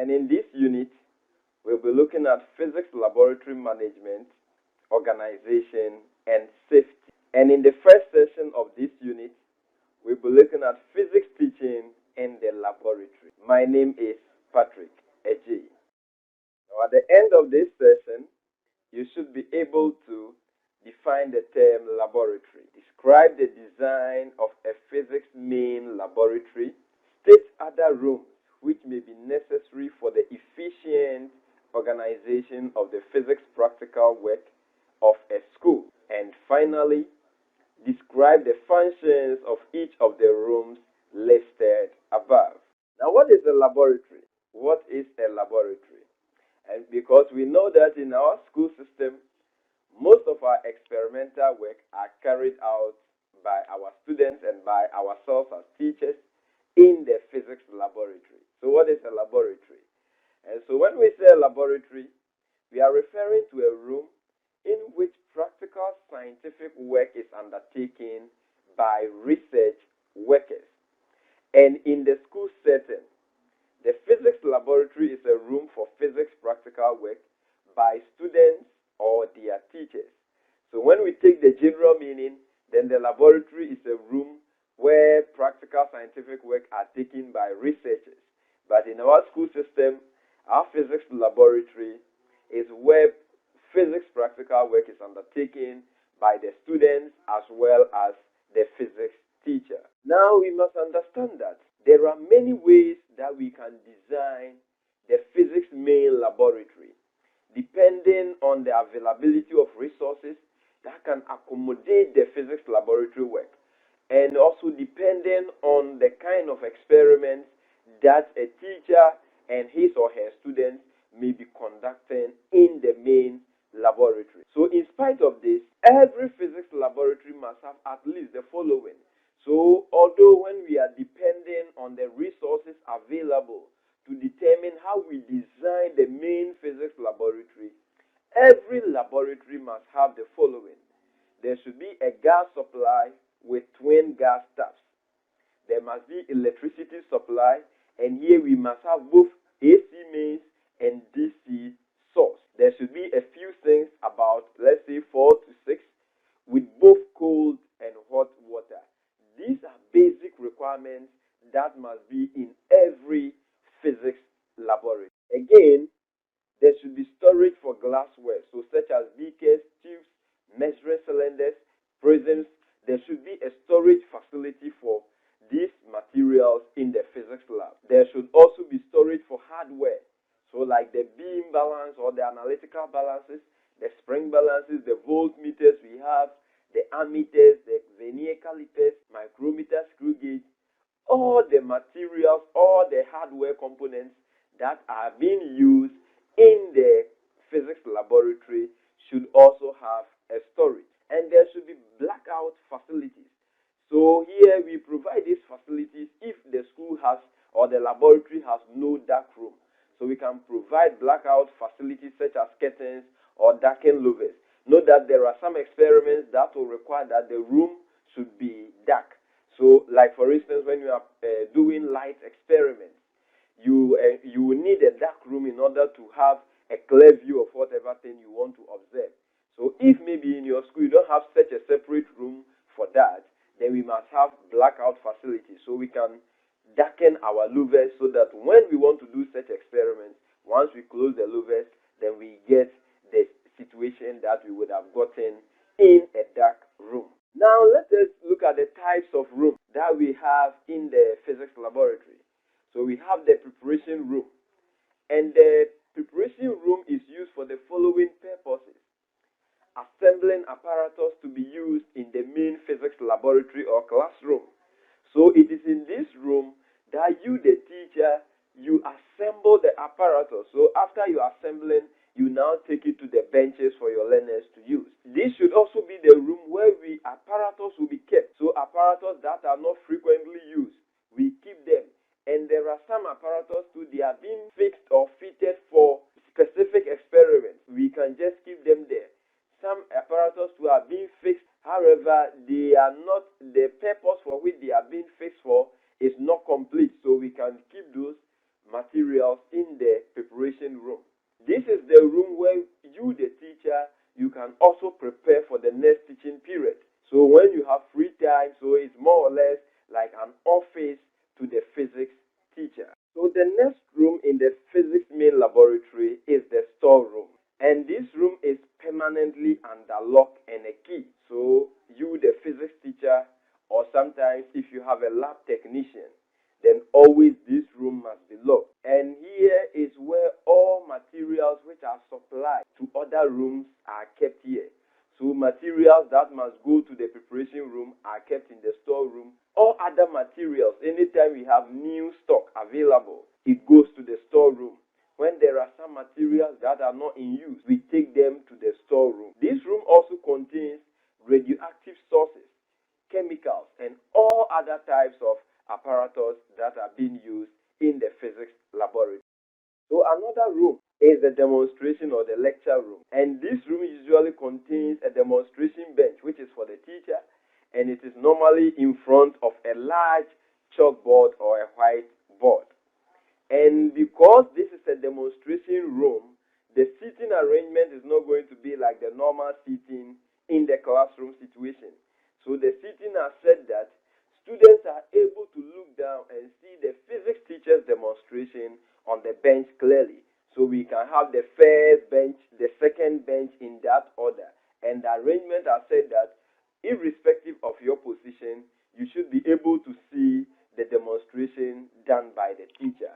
And in this unit, we'll be looking at physics laboratory management, organization, and safety. And in the first session of this unit, we'll be looking at physics teaching in the laboratory. My name is Patrick Eji. Now, at the end of this session, you should be able to define the term laboratory, describe the design of a physics main laboratory, state other rooms which may be necessary for the efficient organization of the physics practical work of a school, and finally, describe the functions of each of the rooms listed above. Now, what is a laboratory? What is a laboratory? And because we know that in our school system, most of our experimental work are carried out by our students and by ourselves as teachers in the physics laboratory. So what is a laboratory? And so when we say laboratory, we are referring to a room in which practical scientific work is undertaken by research workers. And in the school setting, the physics laboratory is a room for physics practical work by students or their teachers. So when we take the general meaning, then the laboratory is a room where practical scientific work are taken by researchers. But in our school system, our physics laboratory is where physics practical work is undertaken by the students as well as the physics teacher. Now we must understand that there are many ways that we can design the physics main laboratory depending on the availability of resources that can accommodate the physics laboratory work, and also depending on the kind of experiments that a teacher and his or her students may be conducting in the main laboratory. So in spite of this, every physics laboratory must have at least the following. So although when we are depending on the resources available to determine how we design the main physics laboratory, every laboratory must have the following. There should be a gas supply with twin gas taps. There must be electricity supply, and here we must have both AC mains and DC source. There should be a few things about, let's say, 4 to 6 with both cold and hot water. These are basic requirements that must be in every physics laboratory. Again, there should be storage for glassware, so such as beakers, tubes, measuring cylinders, prisms. There should be a storage facility for these materials in the physics lab. There should also be storage for hardware, so like the beam balance or the analytical balances, the spring balances, the voltmeters we have, the ammeters, the vernier calipers, micrometer, screw gauge, all the materials, all the hardware components that are being used in the physics laboratory should also have a storage. And there should be blackout facilities. So here we provide these facilities if the school has or the laboratory has no dark room. So we can provide blackout facilities such as curtains or darkened louvers. Note that there are some experiments that will require that the room should be dark. So like for instance, when you are doing light experiments, you will need a dark room in order to have a clear view of whatever thing you want to observe. So if maybe in your school you don't have such a separate room for that, then we must have blackout facilities so we can darken our louvers so that when we want to do such experiments, once we close the louvers, then we get the situation that we would have gotten in a dark room. Now let us look at the types of rooms that we have in the physics laboratory. So we have the preparation room, and the preparation room is used for the following purposes: assembling apparatus to be used in the main physics laboratory or classroom. So it is in this room that you, the teacher, you assemble the apparatus. So after you assembling, you now take it to the benches for your learners to use. This should also be the room where apparatus will be kept. So apparatus that are not frequently used, we keep them. And there are some apparatus too, they are being fixed or fitted for specific experiments. We can just keep them there. Some apparatus too are being fixed, however, they are not, the purpose for which they are being fixed for is not complete. So we can keep those materials in the supplies to other rooms are kept here. So materials that must go to the preparation room are kept in the storeroom. All other materials, anytime we have new stock available, it goes to the storeroom. When there are some materials that are not in use, we take them to the storeroom. This room also contains radioactive sources, chemicals, and all other types of apparatus that are being used in the physics laboratory. So another room is the demonstration or the lecture room. And this room usually contains a demonstration bench, which is for the teacher, and it is normally in front of a large chalkboard or a whiteboard. And because this is a demonstration room, the seating arrangement is not going to be like the normal seating in the classroom situation. So the seating are said that students are able to look down and see the physics teacher's demonstration on the bench clearly. So we can have the first bench, the second bench in that order. And the arrangement has said that irrespective of your position, you should be able to see the demonstration done by the teacher.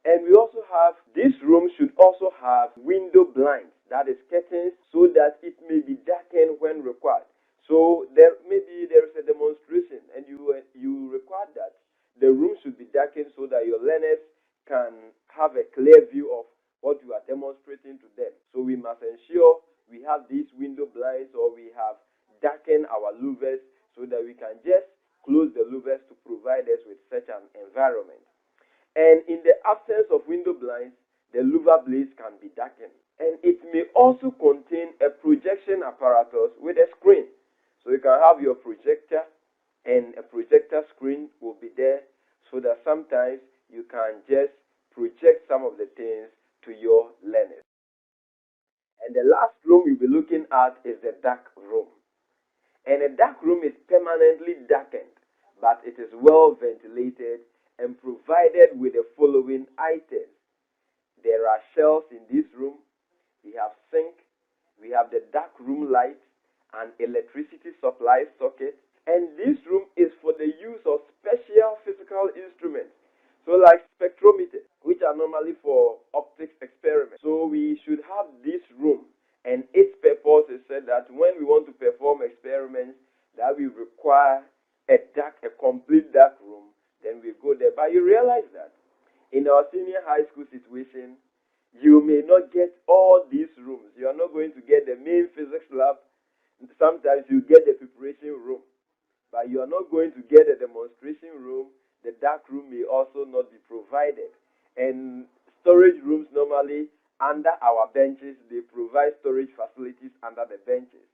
And we also have, this room should also have window blinds, that is curtains, so that it may be darkened when required. So there is a demonstration and you require that the room should be darkened so that your learners can have a clear view of what you are demonstrating to them. So we must ensure we have these window blinds or we have darkened our louvers so that we can just close the louvers to provide us with such an environment. And in the absence of window blinds, the louver blades can be darkened. And it may also contain a projection apparatus with a screen. So you can have your projector, and a projector screen will be there so that sometimes you can just project some of the things to your learners. And the last room we'll be looking at is the dark room. And a dark room is permanently darkened, but it is well ventilated and provided with the following items. There are shelves in this room. We have sink. We have the dark room light and electricity supply socket. And this room is for the use of special physical instruments. So like spectrometers, which are normally for optics experiments. So we should have this room. And its purpose is said that when we want to perform experiments that we require a complete dark room, then we go there. But you realize that in our senior high school situation, you may not get all these rooms. You are not going to get the main physics lab. Sometimes you get the preparation room, but you are not going to get a demonstration room. The dark room may also not be provided. And storage rooms normally under our benches, they provide storage facilities under the benches.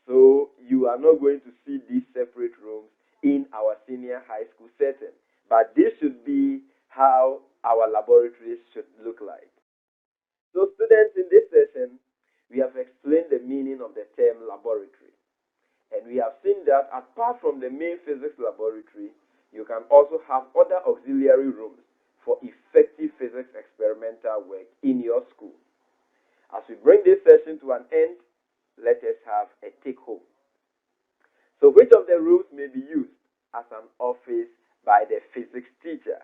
So you are not going to see these separate rooms in our senior high school setting. But this should be how our laboratories should look like. So students, in this session, we have explained the meaning of the term laboratory. And we have seen that apart from the main physics laboratory, you can also have other auxiliary rooms for effective physics experimental work in your school. As we bring this session to an end, let us have a take-home. So which of the rooms may be used as an office by the physics teacher?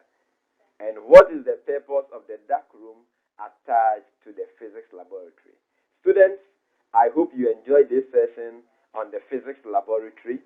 And what is the purpose of the dark room attached to the physics laboratory? Students, I hope you enjoyed this session on the physics laboratory.